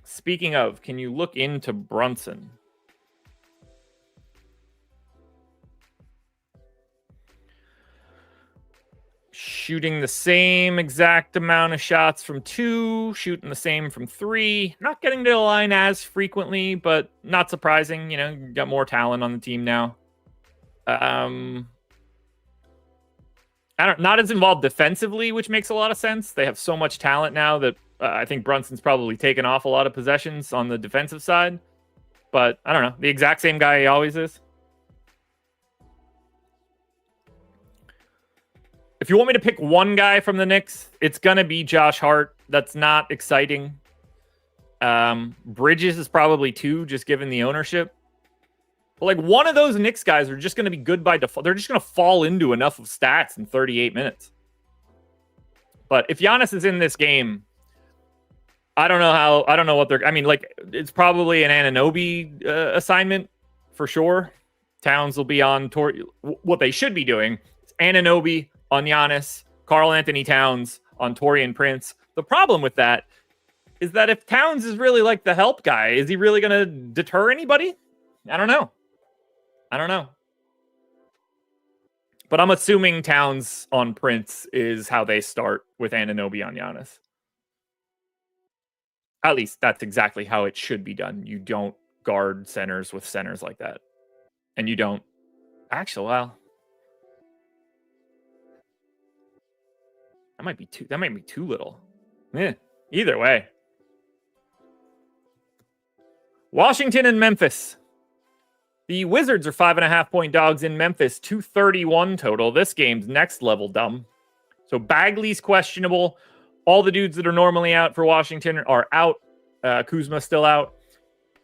Speaking of, can you look into Brunson? Shooting the same exact amount of shots from 2, shooting the same from 3. Not getting to the line as frequently, but not surprising. You got more talent on the team now. Not as involved defensively, which makes a lot of sense. They have so much talent now that I think Brunson's probably taken off a lot of possessions on the defensive side. But I don't know. The exact same guy he always is. If you want me to pick one guy from the Knicks, it's going to be Josh Hart. That's not exciting. Bridges is probably 2, just given the ownership. But one of those Knicks guys are just going to be good by default. They're just going to fall into enough of stats in 38 minutes. But if Giannis is in this game, I don't know what they're... it's probably an Anunoby assignment for sure. Towns will be on... What they should be doing is Anunoby on Giannis, Karl Anthony Towns on Taurean Prince. The problem with that is that if Towns is really the help guy, is he really going to deter anybody? I don't know. But I'm assuming Towns on Prince is how they start with Anunoby on Giannis. At least that's exactly how it should be done. You don't guard centers with centers like that. And you don't... Actually, well... That might be too little. Either way. Washington and Memphis. The Wizards are 5.5-point dogs in Memphis, 231 total. This game's next level dumb. So Bagley's questionable. All the dudes that are normally out for Washington are out. Kuzma's still out.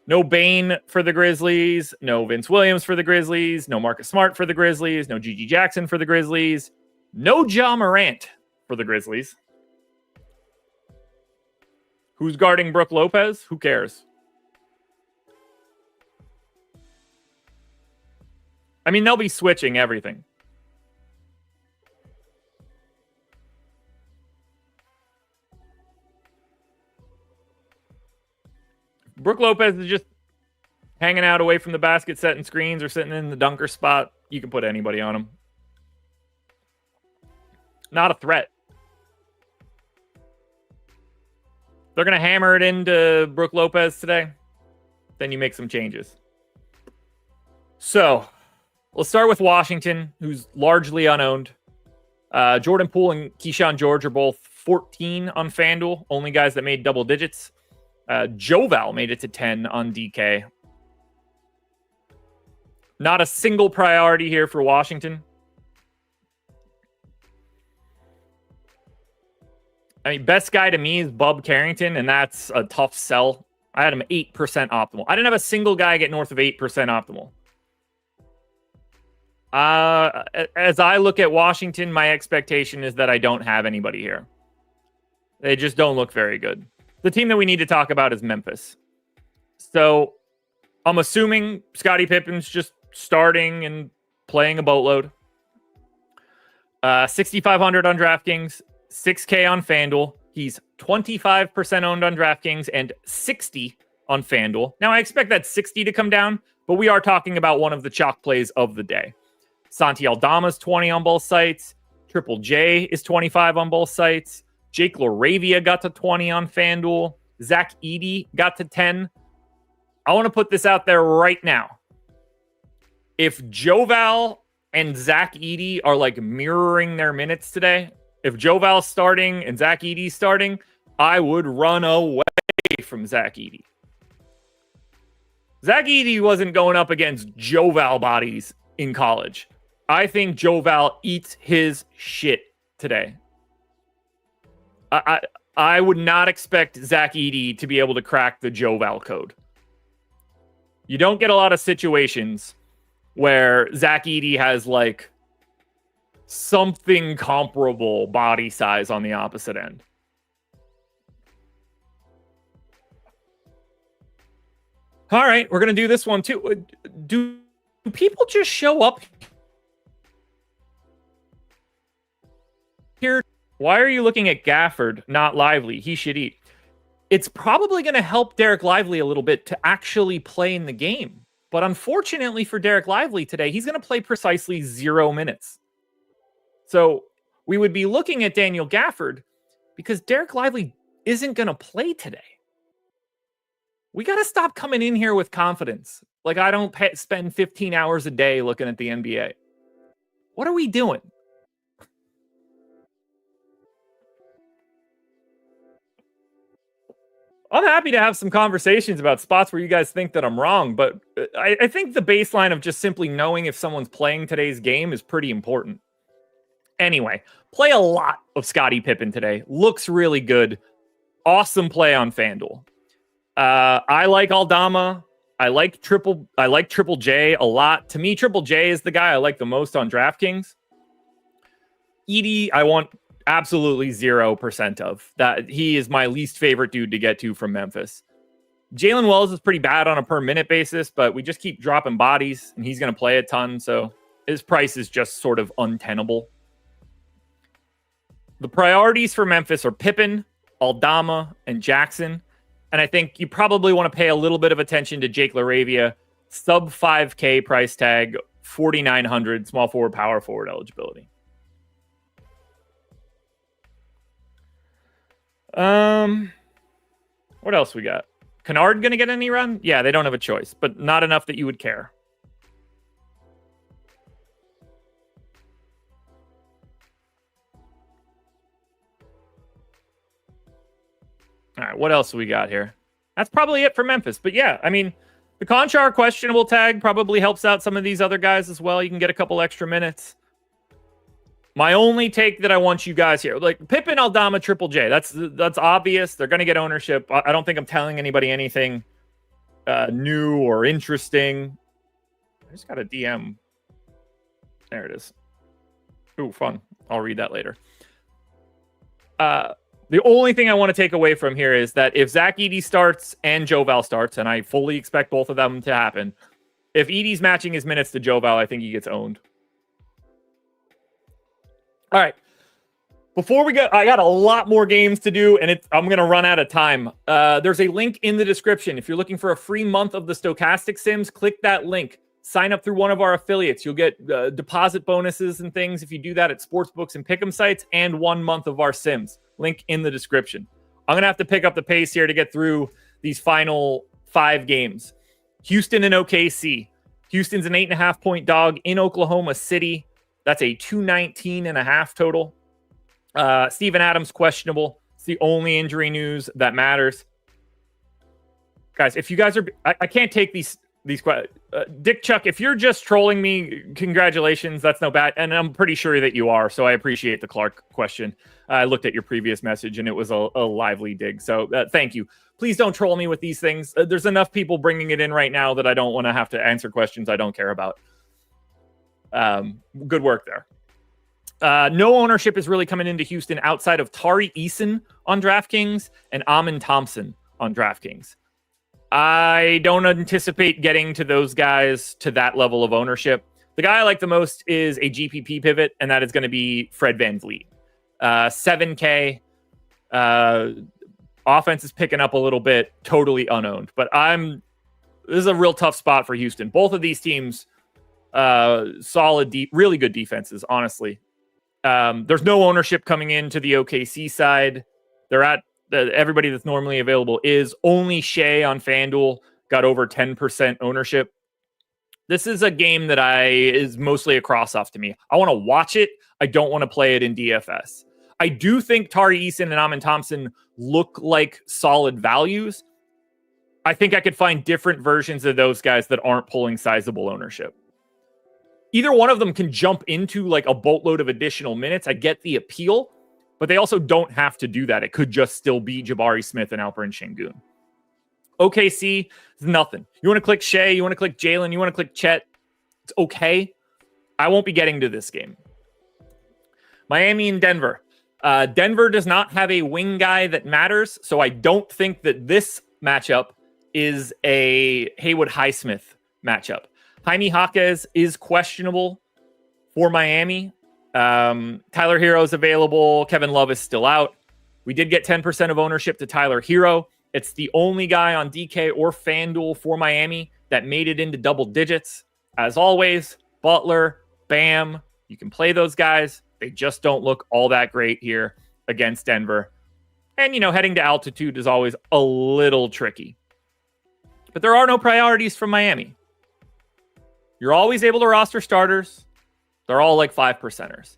No Bane for the Grizzlies. No Vince Williams for the Grizzlies. No Marcus Smart for the Grizzlies. No Gigi Jackson for the Grizzlies. No Ja Morant for the Grizzlies. Who's guarding Brook Lopez? Who cares? I mean, they'll be switching everything. Brook Lopez is just hanging out away from the basket, setting screens, or sitting in the dunker spot. You can put anybody on him. Not a threat. They're going to hammer it into Brook Lopez today. Then you make some changes. So, let's start with Washington, who's largely unowned. Jordan Poole and Keyshawn George are both 14 on FanDuel. Only guys that made double digits. Joval made it to 10 on DK. Not a single priority here for Washington. I mean, best guy to me is Bub Carrington, and that's a tough sell. I had him 8% optimal. I didn't have a single guy get north of 8% optimal. As I look at Washington, my expectation is that I don't have anybody here. They just don't look very good. The team that we need to talk about is Memphis. So I'm assuming Scottie Pippen's just starting and playing a boatload. 6,500 on DraftKings, 6K on FanDuel. He's 25% owned on DraftKings and 60 on FanDuel. Now, I expect that 60 to come down, but we are talking about one of the chalk plays of the day. Santi Aldama's 20 on both sites. Triple J is 25 on both sites. Jake LaRavia got to 20 on FanDuel. Zach Edey got to 10. I want to put this out there right now. If Joval and Zach Edey are like mirroring their minutes today, if Joval's starting and Zach Edey's starting, I would run away from Zach Edey. Zach Edey wasn't going up against Joval bodies in college. I think Joval eats his shit today. I would not expect Zach Edey to be able to crack the Joval code. You don't get a lot of situations where Zach Edey has like something comparable body size on the opposite end. All right, we're going to do this one too. Do people just show up here? Why are you looking at Gafford, not Lively? He should eat. It's probably going to help Derek Lively a little bit to actually play in the game. But unfortunately for Derek Lively today, he's going to play precisely 0 minutes. So we would be looking at Daniel Gafford because Derek Lively isn't going to play today. We got to stop coming in here with confidence. Like I don't spend 15 hours a day looking at the NBA. What are we doing? I'm happy to have some conversations about spots where you guys think that I'm wrong, but I think the baseline of just simply knowing if someone's playing today's game is pretty important. Anyway, play a lot of Scottie Pippen today. Looks really good. Awesome play on FanDuel. I like Aldama. I like Triple J a lot. To me, Triple J is the guy I like the most on DraftKings. Edey, I want absolutely 0% of that. He is my least favorite dude to get to from Memphis. Jalen Wells is pretty bad on a per minute basis, but we just keep dropping bodies and he's going to play a ton. So his price is just sort of untenable. The priorities for Memphis are Pippen, Aldama, and Jackson. And I think you probably want to pay a little bit of attention to Jake LaRavia. Sub 5K price tag, 4,900 small forward, power forward eligibility. What else we got? Kennard going to get any run? Yeah, they don't have a choice, but not enough that you would care. All right, what else do we got here? That's probably it for Memphis. But yeah, I mean, the Conchar questionable tag probably helps out some of these other guys as well. You can get a couple extra minutes. My only take that I want you guys here, like Pippen, Aldama, Triple J. That's obvious. They're going to get ownership. I don't think I'm telling anybody anything new or interesting. I just got a DM. There it is. Ooh, fun. I'll read that later. The only thing I want to take away from here is that if Zach Edey starts and Joval starts, and I fully expect both of them to happen, if Edey's matching his minutes to Joval, I think he gets owned. All right. Before we go, I got a lot more games to do, and I'm going to run out of time. There's a link in the description. If you're looking for a free month of the Stokastic Sims, click that link. Sign up through one of our affiliates. You'll get deposit bonuses and things if you do that at sportsbooks and pick'em sites, and 1 month of our Sims. Link in the description. I'm going to have to pick up the pace here to get through these final 5 games. Houston and OKC. Houston's an 8.5 point dog in Oklahoma City. That's a 219.5 total. Steven Adams questionable. It's the only injury news that matters. Guys, if you guys are... I can't take these Dick Chuck, if you're just trolling me, congratulations. That's no bad. And I'm pretty sure that you are. So I appreciate the Clark question. I looked at your previous message and it was a lively dig. So thank you. Please don't troll me with these things. There's enough people bringing it in right now that I don't want to have to answer questions I don't care about. Good work there. No ownership is really coming into Houston outside of Tari Eason on DraftKings and Amin Thompson on DraftKings. I don't anticipate getting to those guys to that level of ownership. The guy I like the most is a GPP pivot, and that is going to be Fred VanVleet. 7K. Offense is picking up a little bit, totally unowned. But this is a real tough spot for Houston. Both of these teams, solid, really good defenses, honestly. There's no ownership coming into the OKC side. They're at everybody that's normally available is only Shea on FanDuel got over 10% ownership. This is a game that is mostly a cross off to me. I want to watch it. I don't want to play it in DFS. I do think Tari Eason and Amin Thompson look like solid values. I think I could find different versions of those guys that aren't pulling sizable ownership. Either one of them can jump into like a boatload of additional minutes. I get the appeal, but they also don't have to do that. It could just still be Jabari Smith and Alperen Şengün. OKC is nothing. You want to click Shea, you want to click Jalen, you want to click Chet. It's okay. I won't be getting to this game. Miami and Denver. Denver does not have a wing guy that matters, so I don't think that this matchup is a Haywood Highsmith matchup. Jaime Jaquez is questionable for Miami. Tyler Hero is available. Kevin Love is still out. We did get 10% of ownership to Tyler Hero. It's the only guy on DK or FanDuel for Miami that made it into double digits. As always, Butler, Bam, you can play those guys. They just don't look all that great here against Denver. And, heading to altitude is always a little tricky. But there are no priorities from Miami. You're always able to roster starters. They're all like 5%ers.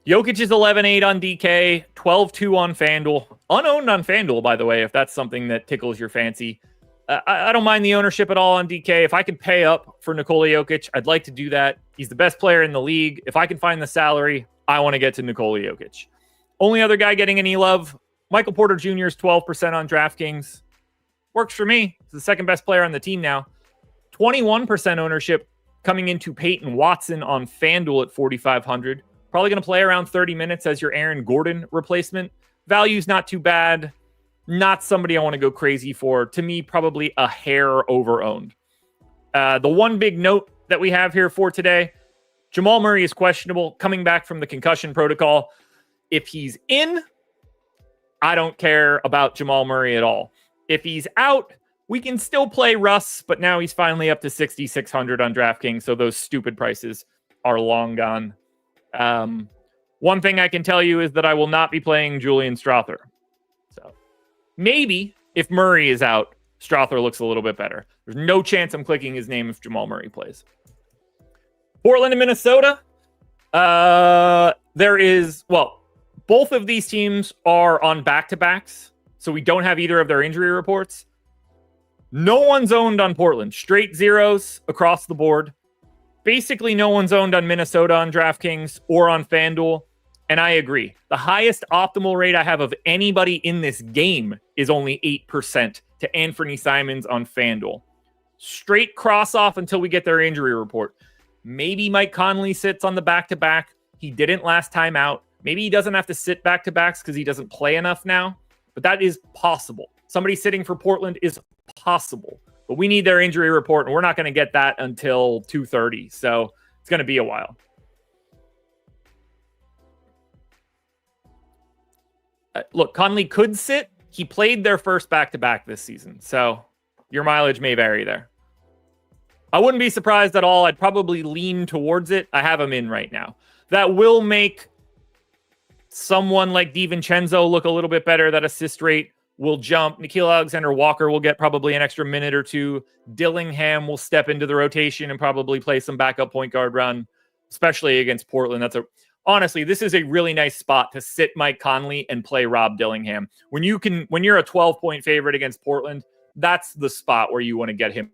Jokic is 11.8 on DK, 12.2 on FanDuel. Unowned on FanDuel, by the way, if that's something that tickles your fancy. I don't mind the ownership at all on DK. If I could pay up for Nikola Jokic, I'd like to do that. He's the best player in the league. If I can find the salary, I want to get to Nikola Jokic. Only other guy getting any love, Michael Porter Jr. is 12% on DraftKings. Works for me. He's the second best player on the team now. 21% ownership coming into Peyton Watson on FanDuel at 4,500. Probably going to play around 30 minutes as your Aaron Gordon replacement. Value's not too bad. Not somebody I want to go crazy for. To me, probably a hair over-owned. The one big note that we have here for today, Jamal Murray is questionable, coming back from the concussion protocol. If he's in, I don't care about Jamal Murray at all. If he's out, We can still play Russ, but now he's finally up to 6,600 on DraftKings, so those stupid prices are long gone. One thing I can tell you is that I will not be playing Julian Strawther. So maybe if Murray is out, Strawther looks a little bit better. There's no chance I'm clicking his name if Jamal Murray plays. Portland and Minnesota. Both of these teams are on back-to-backs, so we don't have either of their injury reports. No one's owned on Portland. Straight zeros across the board. Basically, no one's owned on Minnesota on DraftKings or on FanDuel. And I agree. The highest optimal rate I have of anybody in this game is only 8% to Anthony Simons on FanDuel. Straight cross off until we get their injury report. Maybe Mike Conley sits on the back-to-back. He didn't last time out. Maybe he doesn't have to sit back-to-backs because he doesn't play enough now. But that is possible. Somebody sitting for Portland is possible. But we need their injury report, and we're not going to get that until 2:30. So it's going to be a while. Look, Conley could sit. He played their first back-to-back this season. So your mileage may vary there. I wouldn't be surprised at all. I'd probably lean towards it. I have him in right now. That will make someone like DiVincenzo look a little bit better. That assist rate will jump. Nickeil Alexander-Walker will get probably an extra minute or two. Dillingham will step into the rotation and probably play some backup point guard run, especially against Portland. Honestly, this is a really nice spot to sit Mike Conley and play Rob Dillingham. When you're a 12-point favorite against Portland, that's the spot where you want to get him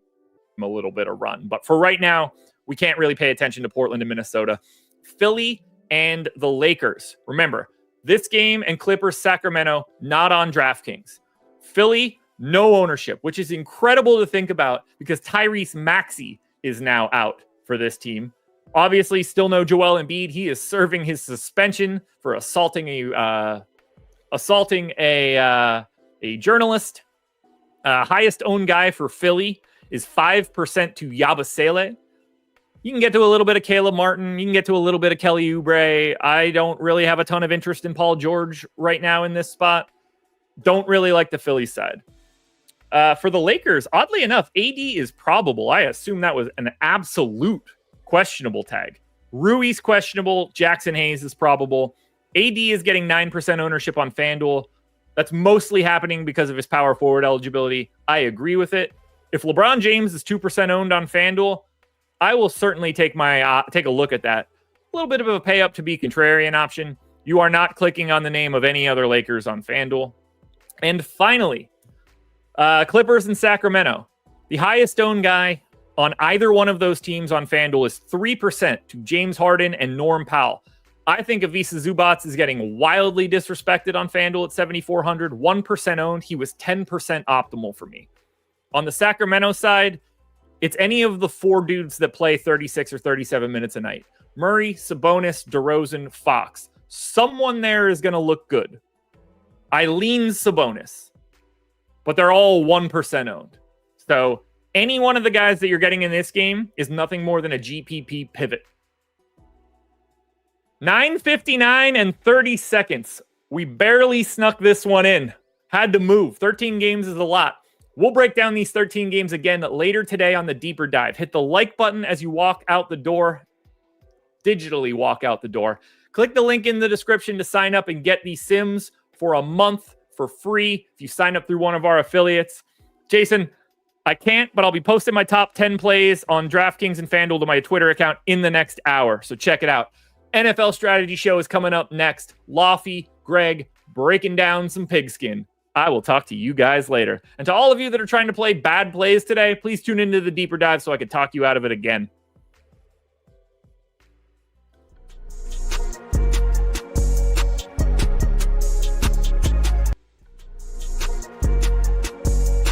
a little bit of run. But for right now, we can't really pay attention to Portland and Minnesota. Philly and the Lakers. Remember, this game and Clippers Sacramento, not on DraftKings. Philly, no ownership, which is incredible to think about because Tyrese Maxey is now out for this team. Obviously, still no Joel Embiid. He is serving his suspension for assaulting a journalist. Highest owned guy for Philly is 5% to Yabusele. You can get to a little bit of Caleb Martin. You can get to a little bit of Kelly Oubre. I don't really have a ton of interest in Paul George right now in this spot. Don't really like the Philly side. For the Lakers, oddly enough, AD is probable. I assume that was an absolute questionable tag. Rui's questionable. Jackson Hayes is probable. AD is getting 9% ownership on FanDuel. That's mostly happening because of his power forward eligibility. I agree with it. If LeBron James is 2% owned on FanDuel, I will certainly take a look at that. A little bit of a pay up to be contrarian option. You are not clicking on the name of any other Lakers on FanDuel. And finally, Clippers and Sacramento. The highest owned guy on either one of those teams on FanDuel is 3% to James Harden and Norm Powell. I think Ivica Zubac is getting wildly disrespected on FanDuel at 7,400. 1% owned. He was 10% optimal for me. On the Sacramento side, it's any of the four dudes that play 36 or 37 minutes a night. Murray, Sabonis, DeRozan, Fox. Someone there is going to look good. I lean Sabonis, but they're all 1% owned. So any one of the guys that you're getting in this game is nothing more than a GPP pivot. 9:59 and 30 seconds. We barely snuck this one in. Had to move. 13 games is a lot. We'll break down these 13 games again later today on the Deeper Dive. Hit the like button as you walk out the door. Digitally walk out the door. Click the link in the description to sign up and get these sims for a month for free if you sign up through one of our affiliates. Jason, I can't, but I'll be posting my top 10 plays on DraftKings and FanDuel to my Twitter account in the next hour. So check it out. NFL Strategy Show is coming up next. Lofty, Greg, breaking down some pigskin. I will talk to you guys later. And to all of you that are trying to play bad plays today, please tune into the Deeper Dive so I can talk you out of it again.